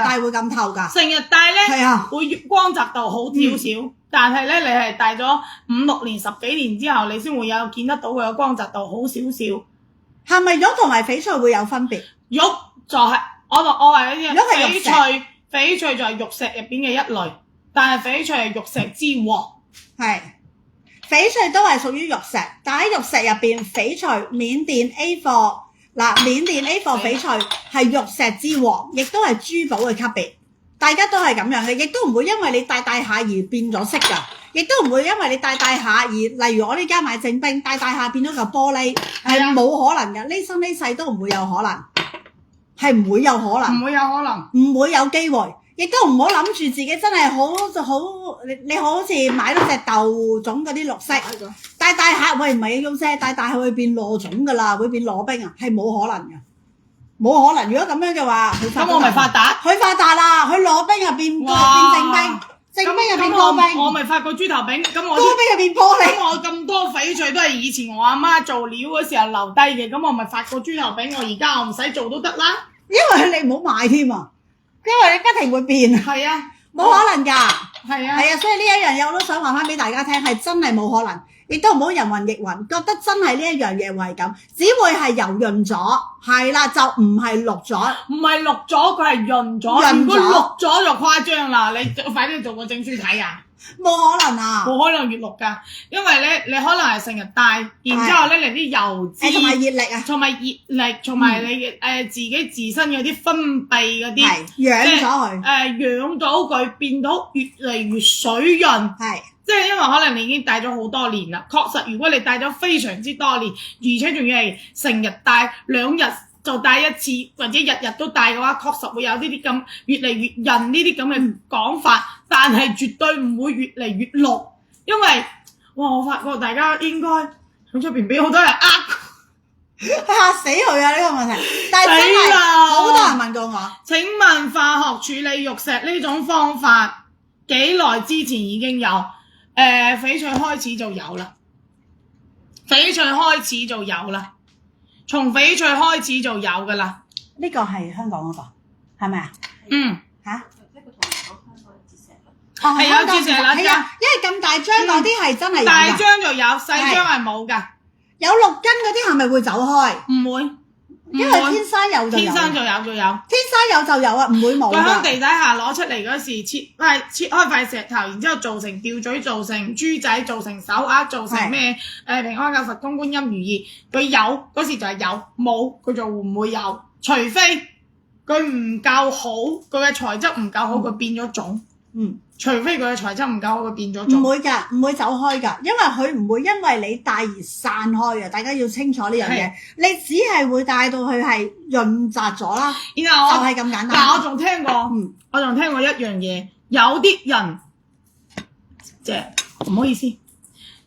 戴會咁透㗎？成日戴咧，係啊，會光澤度好少少，但係咧你係戴咗5、6年、10幾年之後，你先會有見得到佢嘅光澤度好少少。係咪玉同埋翡翠會有分別？玉就係我話呢啲玉係玉石翡翠就係玉石入邊嘅一類，但係翡翠係玉石之王。係。翡翠都係屬於玉石，但喺玉石入邊，翡翠緬甸 A 貨嗱，緬甸 A 貨翡翠係玉石之王，亦都係珠寶嘅級別，大家都係咁樣嘅，亦都唔會因為你戴下而變咗色㗎，亦都唔會因為你戴下而，例如我呢家買正冰，戴下變咗嚿玻璃，係冇可能㗎，呢生呢世都唔會有可能，係唔會有可能，唔會有可能，唔會有機會。亦都唔好諗住自己真係好，你好似買咗隻豆種嗰啲綠色，戴下，喂唔係咁啫，戴下會變羅種㗎啦，會變羅冰啊，係冇可能嘅，冇可能。如果咁樣嘅話，咁我咪發達，佢發達啦，佢羅冰入變正冰，正冰入變高冰，我咪發個豬頭餅，咁我高冰入變玻璃。咁我咁多翡翠都係以前我阿媽做料嗰時候留低嘅，咁我咪發個豬頭餅，我而家我唔使做都得啦。因為你唔好買添啊！因為你不停會變，係啊，冇可能㗎，係啊，係啊，所以呢一樣嘢我都想話翻俾大家聽，係真係冇可能，亦都唔好人云亦云，覺得真係呢一樣嘢會係咁，只會係油潤咗，係啦，就唔係綠咗，唔係綠咗，佢係潤咗。如果綠咗就誇張啦，你快啲做個證書睇啊！冇可能啊，冇可能越綠㗎，因為咧你可能係成日戴，然之後咧你啲油脂同埋熱力啊，同埋熱力，同埋你自己自身嗰啲分泌嗰啲，養咗佢，養到佢變到越嚟越水潤，係，即係因為可能你已經戴咗好多年啦，確實如果你戴咗非常之多年，而且仲要係成日戴2日就戴一次，或者日日都戴嘅話，確實會有呢啲咁越嚟越潤呢啲咁嘅講法。但係絕對唔會越嚟越綠，因為我發覺大家應該喺出邊俾好多人嚇死佢啊！呢個問題，但係真係好多人問過我。請問化學處理玉石呢種方法幾耐之前已經有？翡翠開始就有啦，翡翠開始就有啦，從翡翠開始就有㗎啦。呢個係香港嗰個，係咪啊？嚇？係有折射率㗎，因為咁大張嗰啲係真係有㗎，大張就有，細張係冇㗎。有6根嗰啲係咪會走開？唔會，因為天生有就有，天生就有，天生有就有啊，唔會冇㗎。佢喺地底下攞出嚟嗰時切開塊石頭，然之後做成吊墜，做成豬仔，做成手鐲，做成咩平安九佛公觀音如意。佢有嗰時就係有，冇佢就唔會有，除非佢唔夠好，佢嘅材質唔夠好，佢變咗種。除非佢嘅材質唔夠好，佢變咗種。唔會㗎，唔會走開㗎，因為佢唔會因為你戴而散開嘅，大家要清楚呢樣嘢。你只係會戴到佢係潤澤咗啦，然後就係咁簡單。但我仲聽過，我仲聽過一樣嘢，有啲人即係唔好意思，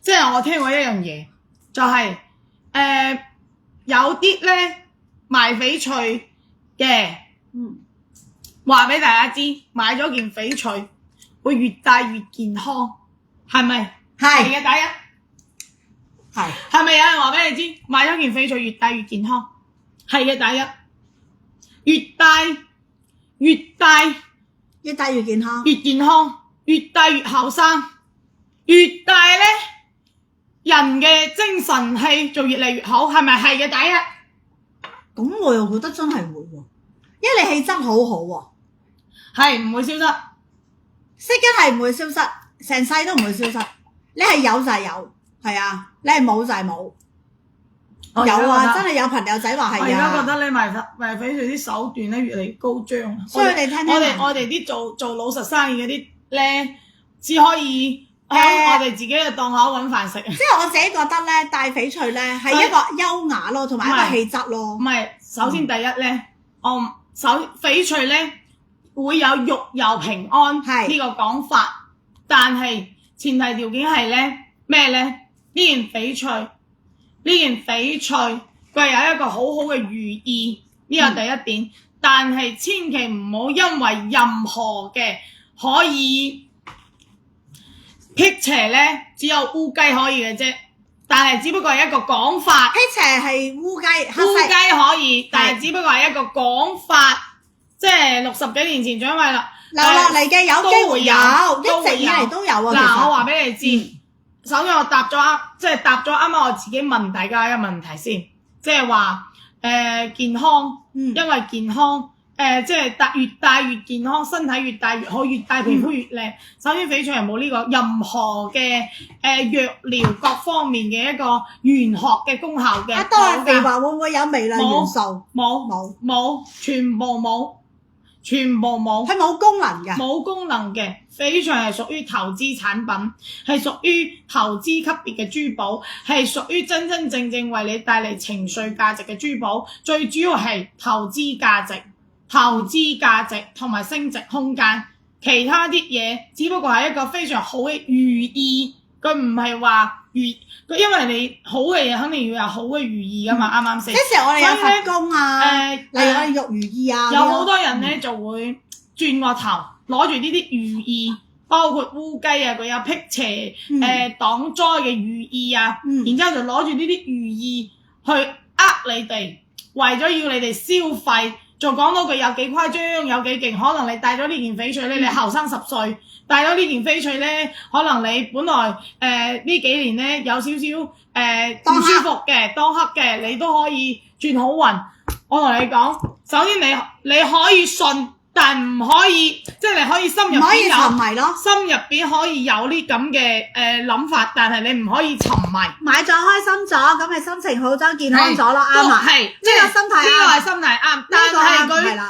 即係我聽過一樣嘢，就係有啲咧賣翡翠嘅，話俾大家知，買咗件翡翠會越戴越健康，係咪？係嘅，第一係咪有人話俾你知，買咗件翡翠越戴越健康？係嘅，第一，越戴越健康，越戴越後生，越戴咧人嘅精神氣就越嚟越好，係咪？係嘅，第一。咁我又覺得真係會喎，因為你氣質好好喎，係唔會消失，色根係唔會消失，成世都唔會消失。你係有就係有，係啊，你係冇就係冇。有啊，真係有朋友仔話係啊。我而家覺得你賣翡翠啲手段咧越嚟越高張，所以你聽我哋啲做老實生意嗰啲咧，只可以喺我哋自己嘅檔口揾飯食。即係我自己覺得咧，戴翡翠咧係一個優雅咯，同埋一個氣質咯。唔係，首先第一咧，翡翠咧會有玉又平安呢個講法，但係前提條件係咧咩咧？呢件翡翠佢係有一個好好嘅寓意，呢個第一點。但係千祈唔好因為任何嘅可以辟邪咧，只有烏雞可以嘅啫。但係只不過係一個講法，辟邪係烏雞，烏雞可以，但係只不過係一個講法，即係60幾年前掌櫃啦，留落嚟嘅有機會有，都會有一直以嚟都有啊。嗱，其實我話俾你知，首先我答咗啱啱我自己問大家一個問題先，即係話健康，因為健康即係越大越健康，身體越大越好，越大皮膚越靚。首先翡翠係冇呢個任何嘅藥療各方面嘅一個玄學嘅功效嘅。多人肥話會唔會有微量元素？冇，全部冇。係冇功能嘅。冇功能嘅，翡翠係屬於投資產品，係屬於投資級別嘅珠寶，係屬於真真正正為你帶嚟情緒價值嘅珠寶。最主要係投資價值同埋升值空間。其他啲嘢只不過係一個非常好嘅寓意，佢唔係話因為你好嘅嘢肯定要有好嘅寓意噶嘛，啱啱先？即時我哋有佛功啊，例如我哋玉如意啊，有好多人咧就會轉個頭攞住呢啲寓意，包括烏雞啊，佢有辟邪擋災嘅寓意啊，然之後就攞住呢啲寓意去你哋，為咗要你哋消費。就講到佢有幾誇張，有幾勁，可能你戴咗呢件翡翠咧，你後生10歲，戴咗呢件翡翠咧，可能你本來呢幾年咧有少少唔舒服嘅，當黑嘅，你都可以轉好運。我同你講，首先你可以信，但唔可以，即係你可以心入邊有沉迷咯，心入邊可以有呢咁嘅諗法，但係你唔可以沉迷。買咗開心咗，咁係心情好咗，健康咗咯，啱啊。係，呢個心態啱，呢個係心態啱，但係佢